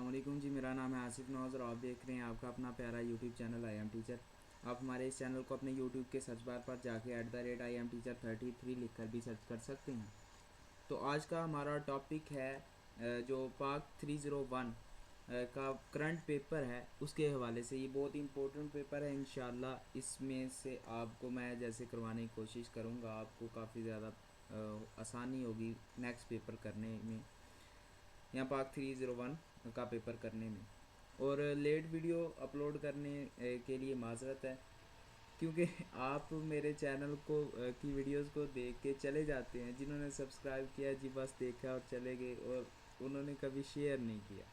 अस्सलाम वालेकुम जी। मेरा नाम है आसिफ नवाज़ और आप देख रहे हैं आपका अपना प्यारा YouTube channel I am teacher. आप हमारे इस चैनल को अपने यूट्यूब के सर्च बार पर जाके @IMTeacher33 लिख कर भी सर्च कर सकते हैं। तो आज का हमारा टॉपिक है जो पाक 301 का करंट पेपर है उसके हवाले से। ये बहुत ही इंपॉर्टेंट पेपर है। इंशाल्लाह इसमें से आपको मैं जैसे करवाने की कोशिश करूँगा, आपको काफ़ी ज़्यादा आसानी होगी नेक्स्ट पेपर करने में या पाक 301 का पेपर करने में। और लेट वीडियो अपलोड करने के लिए माज़रत है, क्योंकि आप मेरे चैनल को की वीडियोस को देख के चले जाते हैं। जिन्होंने सब्सक्राइब किया जी बस देखा और चले गए, और उन्होंने कभी शेयर नहीं किया।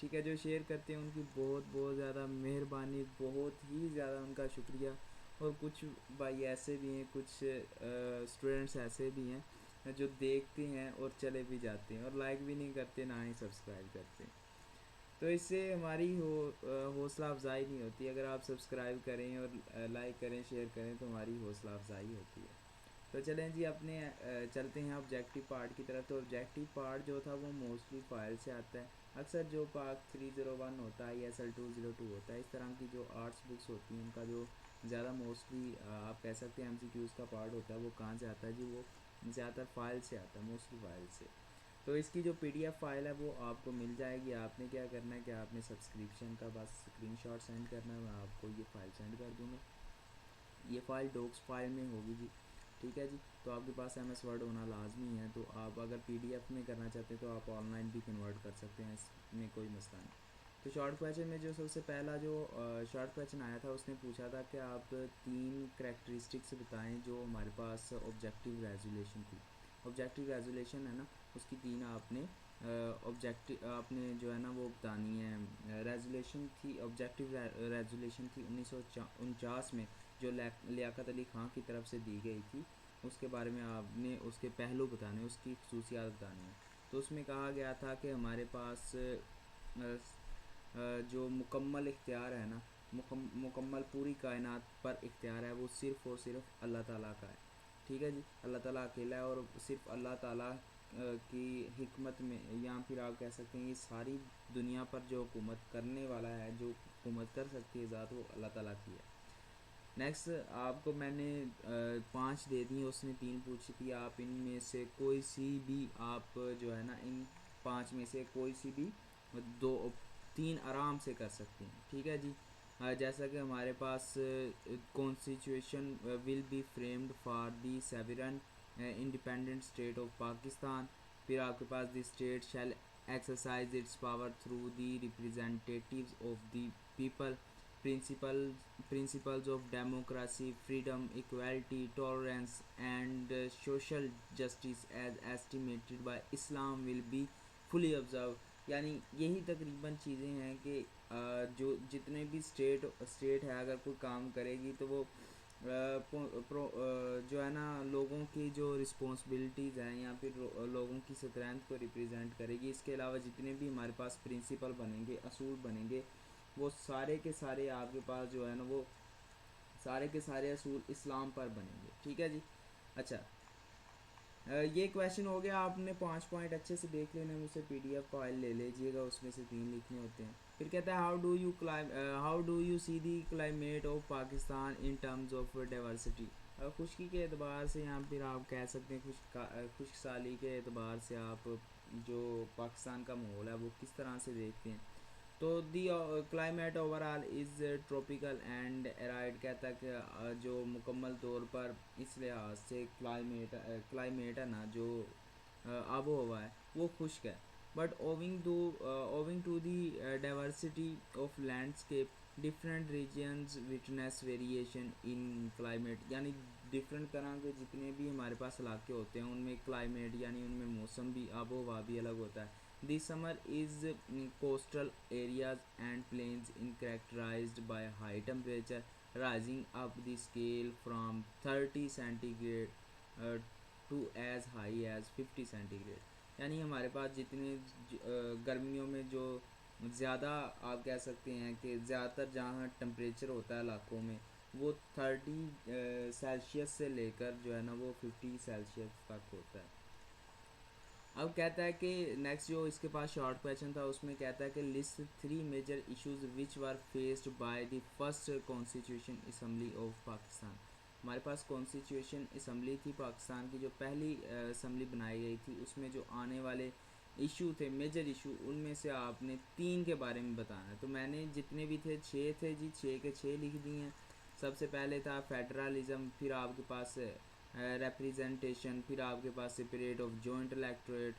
ठीक है, जो शेयर करते हैं उनकी बहुत बहुत ज़्यादा मेहरबानी, बहुत ही ज़्यादा उनका शुक्रिया। और कुछ भाई ऐसे भी हैं, कुछ स्टूडेंट्स ऐसे भी हैं जो देखते हैं और चले भी जाते हैं और लाइक भी नहीं करते, ना ही सब्सक्राइब करते। तो इससे हमारी हौसला अफजाई नहीं होती। अगर आप सब्सक्राइब करें और लाइक करें, शेयर करें, तो हमारी हौसला अफजाई होती है। तो चलें जी, अपने चलते हैं ऑब्जेक्टिव पार्ट की तरफ। तो ऑब्जेक्टिव पार्ट जो था वो मोस्टली फाइल से आता है। अक्सर जो पाक 301 होता है या SL202 होता है, इस तरह की जो आर्ट्स बुक्स होती हैं उनका जो ज़्यादा मोस्टली आप कह सकते हैं MCQs का पार्ट होता है, वो कहाँ से आता है जी? वो ज़्यादातर फाइल से आता है, मोस्टली फाइल से। तो इसकी जो PDF फ़ाइल है वो आपको मिल जाएगी। आपने क्या करना है कि आपने सब्सक्रिप्शन का बस स्क्रीनशॉट सेंड करना है, मैं आपको ये फ़ाइल सेंड कर दूँगा। ये फ़ाइल डॉक्स फाइल में होगी जी। ठीक है जी। तो आपके पास MS वर्ड होना लाजमी है। तो आप अगर PDF में करना चाहते हैं तो आप ऑनलाइन भी कन्वर्ट कर सकते हैं, इसमें कोई मसला नहीं। तो शॉर्ट क्वेश्चन में जो सबसे पहला जो शॉर्ट क्वेश्चन आया था, उसने पूछा था कि आप 3 करैक्टरिस्टिक्स बताएं जो हमारे पास ऑब्जेक्टिव रेजोल्यूशन थी। ऑब्जेक्टिव रेजोल्यूशन है ना, उसकी 3 आपने ऑब्जेक्टिव आपने जो है ना वो बतानी है। रेजोल्यूशन थी, ऑब्जेक्टिव रेजोल्यूशन थी 1949 में, जो लियाकत अली ख़ान की तरफ से दी गई थी। उसके बारे में आपने उसके पहलू बताने, उसकी खसूसियात बतानी है। तो उसमें कहा गया था कि हमारे पास जो मुकम्मल इख्तियार है ना, मुकम्मल पूरी कायनात पर इख्तियार है, वो सिर्फ़ और सिर्फ अल्लाह ताला का है। ठीक है जी। अल्लाह ताला अकेला है और सिर्फ अल्लाह ताला की हिकमत में, या फिर आप कह सकते हैं ये सारी दुनिया पर जो हुकूमत करने वाला है, जो हुकूमत कर सकती है ज़ात, वो अल्लाह ताला की है। नेक्स्ट आपको मैंने 5 दे दी, उसने 3 पूछी थी। आप इनमें से कोई सी भी आप जो है ना, इन 5 में से कोई सी भी 2 3 आराम से कर सकते हैं। ठीक है जी। जैसा कि हमारे पास constitution will be framed for the sovereign independent state of Pakistan. फिर आपके पास the state shall exercise its power through the representatives of the people. Principles of democracy, freedom, equality, tolerance, and social justice as estimated by Islam will be fully observed। यानी यही तकरीबन चीज़ें हैं कि जो जितने भी स्टेट है, अगर कोई काम करेगी तो वो जो है ना लोगों की जो रिस्पॉन्सिबिलिटीज़ हैं या फिर लोगों की स्ट्रेंथ को रिप्रेजेंट करेगी। इसके अलावा जितने भी हमारे पास प्रिंसिपल बनेंगे, असूल बनेंगे, वो सारे के सारे आपके पास जो है ना वो सारे के सारे असूल इस्लाम पर बनेंगे। ठीक है जी। अच्छा, ये क्वेश्चन हो गया। आपने 5 पॉइंट अच्छे से देख लेने, मुझसे PDF फाइल ले लीजिएगा, उसमें से 3 लिखने होते हैं। फिर कहता है how do you see the climate of Pakistan in terms of diversity. खुशकी के एतबार से, या फिर आप कह सकते हैं खुशसाली के एतबार से, आप जो पाकिस्तान का माहौल है वो किस तरह से देखते हैं। तो the climate overall is tropical and arid. कहता है कि जो मुकम्मल तौर पर इस लिहाज से क्लाइमेट है ना, जो आबो हवा है वो खुश्क है। But owing to the diversity of landscape, different regions witness variation in climate. यानी डिफरेंट तरह के जितने भी हमारे पास इलाके होते हैं उनमें क्लाइमेट यानी उनमें मौसम भी, आबो हवा भी अलग होता है। This summer is coastal areas and plains characterized by high temperature, rising up the scale from 30 centigrade to as high as 50 centigrade। यानी हमारे पास जितने गर्मियों में जो ज़्यादा आप कह सकते हैं कि ज़्यादातर जहाँ टेम्परेचर होता है इलाकों में, वो 30 सेल्सियस से लेकर जो है ना वो 50 सेल्सियस तक होता है। अब कहता है कि नेक्स्ट जो इसके पास शॉर्ट क्वेश्चन था उसमें कहता है कि list 3 major issues which were faced by the first constitution assembly of Pakistan. हमारे पास कॉन्स्टिट्यूशन असम्बली थी पाकिस्तान की, जो पहली असम्बली बनाई गई थी, उसमें जो आने वाले इशू थे, मेजर इशू, उनमें से आपने 3 के बारे में बताना है। तो मैंने जितने भी थे 6 थे जी, 6 के 6 लिख दिए हैं। सबसे पहले था फेडरलिज्म, फिर आपके पास रिप्रेजेंटेशन, फिर आपके पास separate of joint electorate,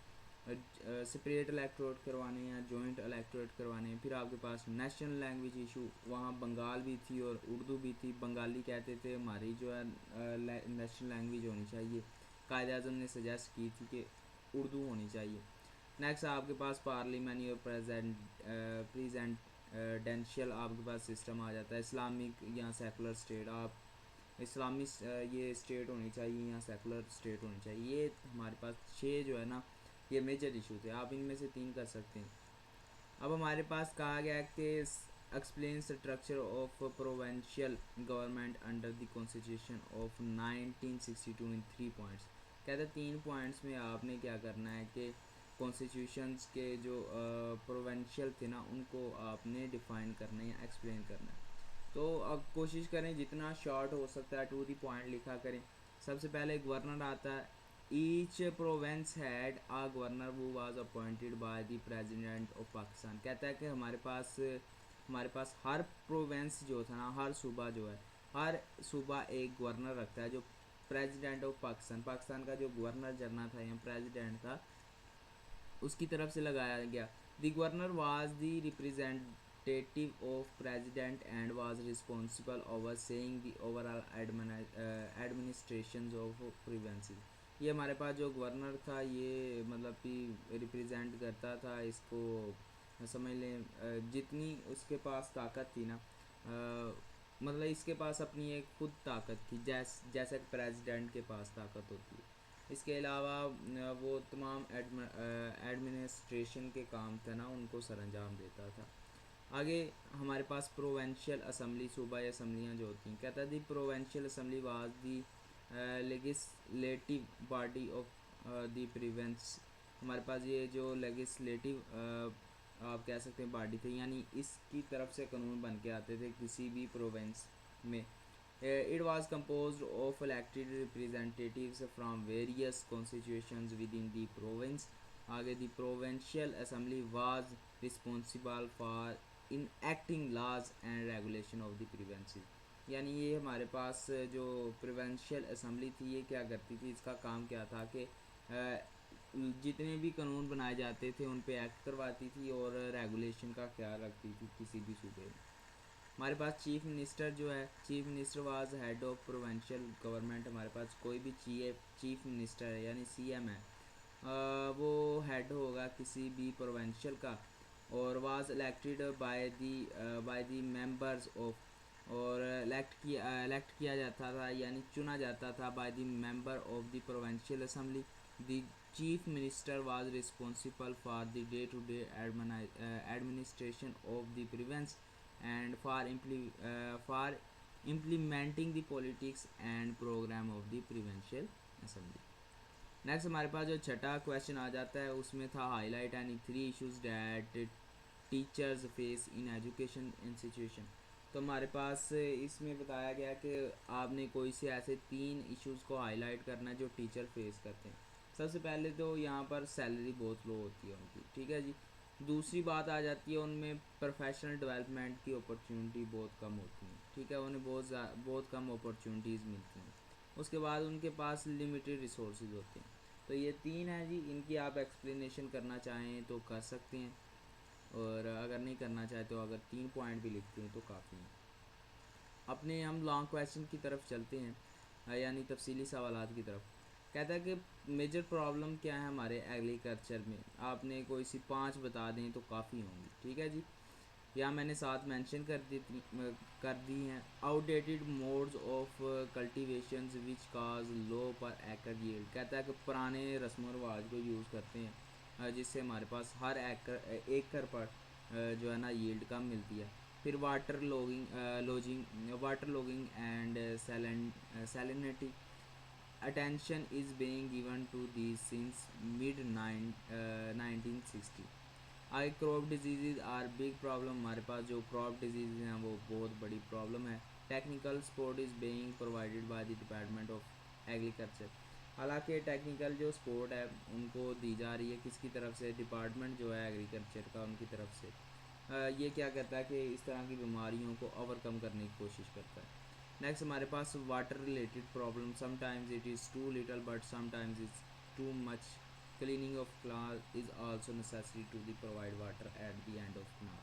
separate electorate करवाने हैं, जॉइंट इलेक्टोरेट करवाने हैं। फिर आपके पास नेशनल लैंग्वेज इशू, वहाँ बंगाल भी थी और उर्दू भी थी। बंगाली कहते थे हमारी जो है नेशनल लैंग्वेज होनी चाहिए, कायदे आज़म ने सजेस्ट की थी कि उर्दू होनी चाहिए। नेक्स्ट आपके पास पार्लियामेंट और प्रेजेंटेंशियल आपके पास सिस्टम आ जाता है। इस्लामिक या सेकुलर स्टेट, आप इस्लामी ये स्टेट होनी चाहिए या सेकुलर स्टेट होनी चाहिए। ये हमारे पास 6 जो है ना, ये मेजर इशू थे। आप इनमें से 3 कर सकते हैं। अब हमारे पास कहा गया कि explain structure of provincial government under the constitution of 1962 in 3 points. कहते हैं 3 पॉइंट्स में आपने क्या करना है कि कॉन्स्टिट्यूशंस के जो प्रोविंशियल थे ना, उनको आपने डिफ़ाइन करना है या एक्सप्लेन करना है। तो अब कोशिश करें जितना शॉर्ट हो सकता है, टू दी पॉइंट लिखा करें। सबसे पहले गवर्नर आता है। Each province had a governor वो was appointed by the president of Pakistan. कहता है कि हमारे पास हर प्रोवेंस जो था ना, हर सूबा जो है, हर सूबा एक गवर्नर रखता है जो प्रेसिडेंट ऑफ पाकिस्तान, पाकिस्तान का जो गवर्नर जनरल था या प्रेसिडेंट था, उसकी तरफ से लगाया गया। The governor was the representative of president and was responsible over saying the overall administration of provinces. ये हमारे पास जो गवर्नर था, ये मतलब कि रिप्रेजेंट करता था इसको, समझ लें जितनी उसके पास ताकत थी ना, मतलब इसके पास अपनी एक खुद ताकत थी, जैसे प्रेसिडेंट के पास ताकत होती है। इसके अलावा वो तमाम एडमिनिस्ट्रेशन के काम थे ना, उनको सरअंजाम देता था। आगे हमारे पास प्रोवेंशियल असम्बली, सूबाई असम्बलियाँ जो होती हैं। कहता है the provincial assembly was the legislative body of the province. हमारे पास ये जो लेजिस्लेटिव आप कह सकते हैं बॉडी थे, यानी इसकी तरफ से कानून बन के आते थे किसी भी प्रोविंस में। It was composed of elected representatives from various constitutions within the province. आगे the provincial assembly was responsible for enacting laws and regulation of the provinces। यानी ये हमारे पास जो प्रोविंशियल असम्बली थी, ये क्या करती थी, इसका काम क्या था कि जितने भी कानून बनाए जाते थे उन पे एक्ट करवाती थी और रेगुलेशन का ख्याल रखती थी किसी भी सूबे में। हमारे पास चीफ मिनिस्टर जो है, chief minister was head of provincial government. हमारे पास कोई भी चीफ मिनिस्टर है यानी सीएम है, वो हेड होगा किसी भी प्रोविंशियल का, और was elected by the members of, और इलेक्ट किया जाता था यानी चुना जाता था by the member of the provincial assembly. The chief minister was responsible for the day to day administration of the province and for implementing the politics and program of the provincial assembly। Next हमारे पास जो छठा question आ जाता है, उसमें था highlight any 3 issues that teachers face in education institution. तो हमारे पास इसमें बताया गया कि आपने कोई से ऐसे 3 इश्यूज़ को हाईलाइट करना है जो टीचर फेस करते हैं। सबसे पहले तो यहाँ पर सैलरी बहुत लो होती है उनकी, ठीक है जी। दूसरी बात आ जाती है उनमें प्रोफेशनल डेवलपमेंट की अपॉर्चुनिटी बहुत कम होती हैं, ठीक है, उन्हें बहुत कम अपॉर्चुनिटीज़ मिलती हैं। उसके बाद उनके पास लिमिटेड रिसोर्सेज होते हैं। तो ये 3 है जी, इनकी आप एक्सप्लेनेशन करना चाहें तो कर सकते हैं, और अगर नहीं करना चाहे तो अगर 3 पॉइंट भी लिखते हैं तो काफ़ी हैं। अपने हम लॉन्ग क्वेश्चन की तरफ चलते हैं, यानी तफसीली सवालात की तरफ। कहता है कि मेजर प्रॉब्लम क्या है हमारे एग्रीकल्चर में, आपने कोई सी 5 बता दें तो काफ़ी होंगी, ठीक है जी। यहाँ मैंने 7 मेंशन कर दी हैं। आउटडेटेड मोड्स ऑफ कल्टीवेशन विच काज लो पर एकड़ यील्ड। कहता है कि पुराने रस्म व रिवाज को यूज़ करते हैं जिससे हमारे पास हर एकड़ पर जो है ना यील्ड कम मिलती है। फिर water logging and salinity. attention is being given to these since mid 1960. I crop diseases are big problem, हमारे पास जो क्रॉप डिजीज़ हैं वो बहुत बड़ी प्रॉब्लम है। Technical support is being provided by the department of agriculture, हालांकि technical जो सपोर्ट है उनको दी जा रही है किसकी तरफ से, डिपार्टमेंट जो है एग्रीकल्चर का उनकी तरफ से। ये क्या करता है कि इस तरह की बीमारियों को ओवरकम करने की कोशिश करता है। नेक्स्ट हमारे पास water related problem, sometimes it is too little but sometimes it's too much, cleaning of class is also necessary to the provide water at the end of canal.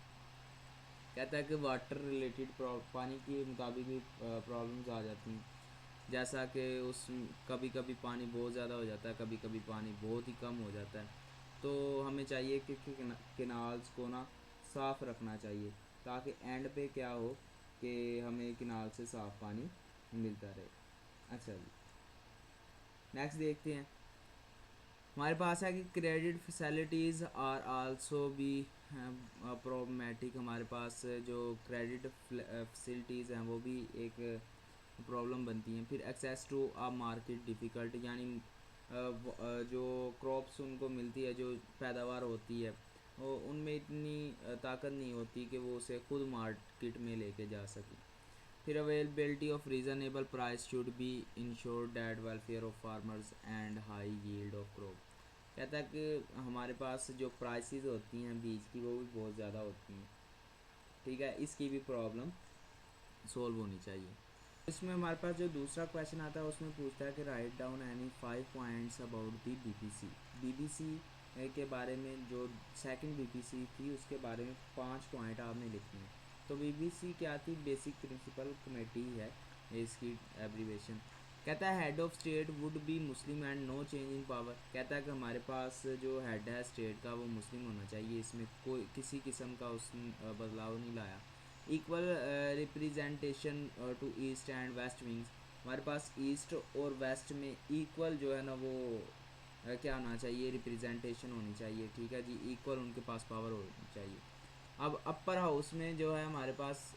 कहता है कि वाटर रिलेटेड पानी के मुताबिक भी problems आ जाती हैं, जैसा कि उस कभी कभी पानी बहुत ज़्यादा हो जाता है, कभी कभी पानी बहुत ही कम हो जाता है। तो हमें चाहिए कि किनाल्स को ना साफ़ रखना चाहिए ताकि एंड पे क्या हो कि हमें किनाल से साफ़ पानी मिलता रहे। अच्छा जी, नेक्स्ट देखते हैं। हमारे पास है कि क्रेडिट फैसिलिटीज़ आर आल्सो भी प्रॉब्लमेटिक, हमारे पास जो क्रेडिट फैसिलिटीज़ हैं वो भी एक प्रॉब्लम बनती हैं। फिर access to a market difficult, यानी जो क्रॉप्स उनको मिलती है, जो पैदावार होती है वो उनमें इतनी ताकत नहीं होती कि वो उसे खुद मार्केट में लेके जा सकें। फिर availability of reasonable price should be ensure that welfare of farmers and high yield of crop. कहता है कि हमारे पास जो प्राइसेस होती हैं बीज की वो भी बहुत ज़्यादा होती हैं, ठीक है, इसकी भी प्रॉब्लम सॉल्व होनी चाहिए। इसमें हमारे पास जो दूसरा क्वेश्चन आता है उसमें पूछता है कि write down any 5 points about the BPC. BPC के बारे में जो सेकंड बीपीसी थी उसके बारे में 5 पॉइंट आपने लिखने हैं। तो बीपीसी क्या थी, बेसिक प्रिंसिपल कमेटी है इसकी एब्रीवेशन। कहता है head of state would be Muslim and no change in power. कहता है कि हमारे पास जो हेड है स्टेट का वो मुस्लिम होना चाहिए, इसमें कोई किसी किस्म का उसने बदलाव नहीं लाया। Equal representation to east and west wings, हमारे पास ईस्ट और वेस्ट में इक्वल जो है ना वो क्या होना चाहिए, रिप्रेजेंटेशन होनी चाहिए, ठीक है जी, इक्वल उनके पास पावर होनी चाहिए। अब अपर हाउस में जो है हमारे पास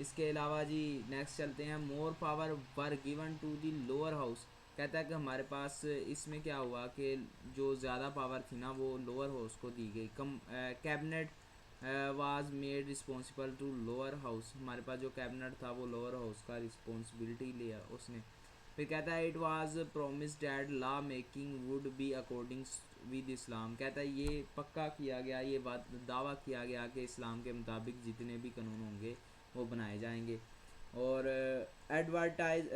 इसके अलावा जी नेक्स्ट चलते हैं, more power were given to the lower house. कहता है कि हमारे पास इसमें क्या हुआ कि जो ज़्यादा पावर थी ना वो लोअर हाउस को दी गई। Cabinet was made responsible to lower house, हमारे पास जो कैबिनेट था वो लोअर हाउस का रिस्पॉन्सिबिलिटी लिया उसने। फिर कहता है it was promised that law making would be according with इस्लाम। कहता है ये पक्का किया गया, ये बात दावा किया गया कि इस्लाम के मुताबिक जितने भी कानून होंगे वो बनाए जाएंगे। और advertise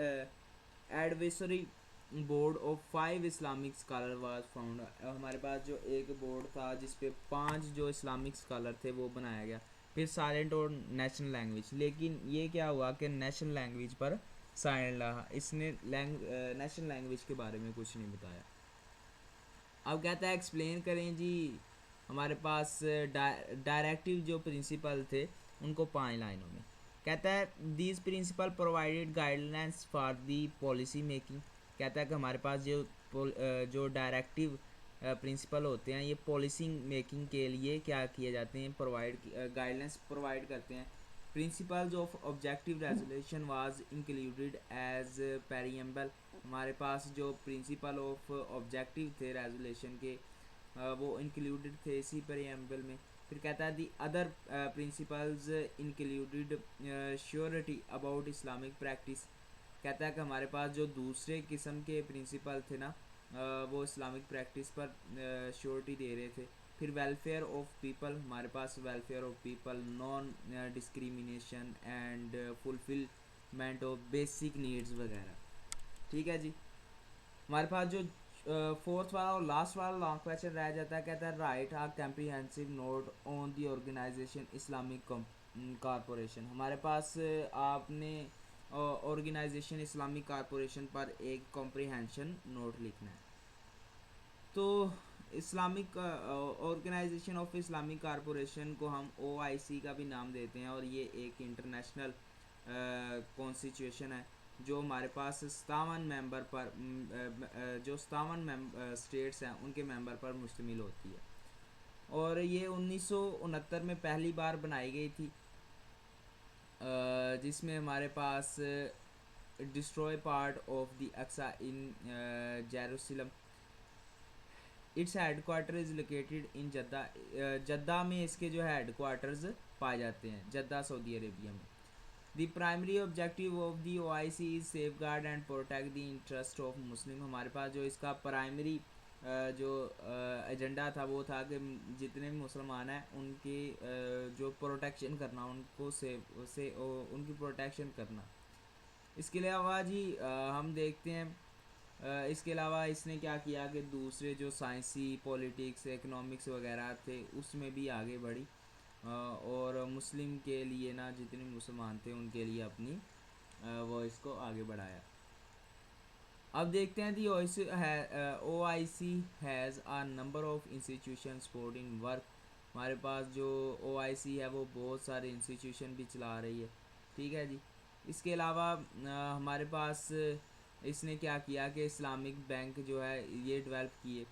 advisory board of 5 Islamic scholar was found, हमारे पास जो एक बोर्ड था जिस पे 5 जो इस्लामिक स्कॉलर थे वो बनाया गया। फिर साइलेंट और नेशनल लैंग्वेज, लेकिन ये क्या हुआ कि नेशनल लैंग्वेज पर साइलेंट रहा, इसने नेशनल लैंग्वेज के बारे में कुछ नहीं बताया। अब कहता है एक्सप्लेन करें जी, हमारे पास डायरेक्टिव जो प्रिंसिपल थे उनको 5 लाइनों में। कहता है these principle provided guidelines for the policy making. कहता है कि हमारे पास जो डायरेक्टिव प्रिंसिपल होते हैं ये पॉलिसी मेकिंग के लिए क्या किए जाते हैं, प्रोवाइड गाइडलाइंस प्रोवाइड करते हैं। Principles of objective resolution was included as preamble, हमारे पास जो प्रिंसिपल ऑफ ऑब्जेक्टिव थे रेजोल्यूशन के वो इंक्लूडेड थे इसी पेरियम्बल में। फिर कहता है the other principles included surety about Islamic practice. कहता है कि हमारे पास जो दूसरे किस्म के प्रिंसिपल थे ना वो इस्लामिक प्रैक्टिस पर श्योरिटी दे रहे थे। फिर वेलफेयर ऑफ पीपल, हमारे पास welfare of people, non discrimination and fulfilment of basic needs वगैरह, ठीक है जी। हमारे पास जो फोर्थ वाला और लास्ट वाला लॉन्ग क्वेश्चन रह जाता है, कहता है write a comprehensive note on the organisation Islamic corporation. हमारे पास आपने ऑर्गेनाइजेशन इस्लामिक कॉरपोरेशन पर एक कॉम्प्रीहेंशन नोट लिखना है। तो Islamic organisation of Islamic corporation को हम OIC का भी नाम देते हैं, और ये एक इंटरनेशनल कॉन्स्टिट्यूशन है जो हमारे पास 57 मेंबर पर जो 57 स्टेट्स हैं उनके मेंबर पर मुश्तमिल होती है। और ये 1969 में पहली बार बनाई गई थी, जिसमें हमारे पास destroy part of the Aqsa in Jerusalem. Its headquarter is located in Jeddah. Jeddah में इसके जो है हेडक्वार्टर्स पाए जाते हैं, जद्दा सऊदी अरेबिया में. The primary objective of the OIC is safeguard and protect the interest of Muslim. हमारे पास जो इसका प्राइमरी जो एजेंडा था वो था कि जितने भी मुसलमान हैं उनकी जो प्रोटेक्शन करना, उनको से उनकी प्रोटेक्शन करना. इसके अलावा जी हम देखते हैं इसके अलावा इसने क्या किया कि दूसरे जो साइंसी, पॉलिटिक्स, इकोनॉमिक्स वगैरह थे उसमें भी आगे बढ़ी और मुस्लिम के लिए ना जितने मुसलमान थे उनके लिए अपनी वॉइस को आगे बढ़ाया. अब देखते हैं the OIC has a number of institution supporting work. हमारे पास जो OIC है वो बहुत सारे इंस्टीट्यूशन भी चला रही है. ठीक है जी. इसके अलावा हमारे पास इसने क्या किया कि इस्लामिक बैंक जो है ये डेवलप किए.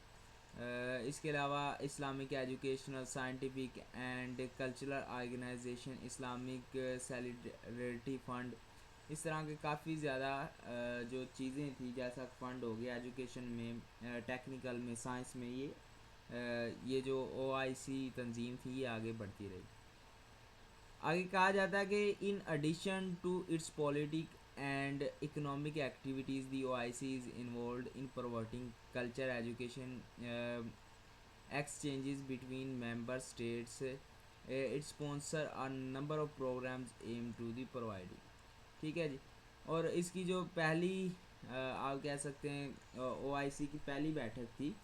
इसके अलावा Islamic educational, scientific and cultural organisation, Islamic solidarity fund, इस तरह के काफ़ी ज़्यादा जो चीज़ें थी, जैसा फ़ंड हो गया एजुकेशन में, टेक्निकल में, साइंस में, ये जो OIC तंजीम थी ये आगे बढ़ती रही. आगे कहा जाता है कि in addition to its politic and economic activities, the OIC is involved in promoting culture, education, exchanges between member states. It sponsor a number of programs aimed to the providing. ठीक है जी. और इसकी जो पहली आप कह सकते हैं OIC की पहली बैठक थी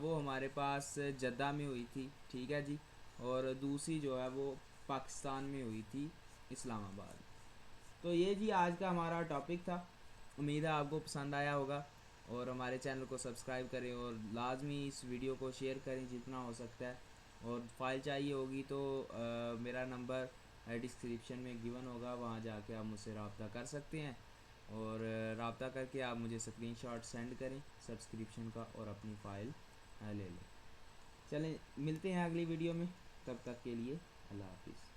वो हमारे पास जद्दा में हुई थी. ठीक है जी. और दूसरी जो है वो पाकिस्तान में हुई थी, इस्लामाबाद. तो ये जी आज का हमारा टॉपिक था. उम्मीद है आपको पसंद आया होगा और हमारे चैनल को सब्सक्राइब करें और लाजमी इस वीडियो को शेयर करें जितना हो सकता है. और फाइल चाहिए होगी तो मेरा नंबर डिस्क्रिप्शन में गिवन होगा, वहाँ जाके आप मुझसे रब्ता कर सकते हैं और रब्ता करके आप मुझे स्क्रीनशॉट सेंड करें सब्सक्रिप्शन का और अपनी फ़ाइल ले लें. चलें मिलते हैं अगली वीडियो में, तब तक के लिए अल्लाह हाफिज़.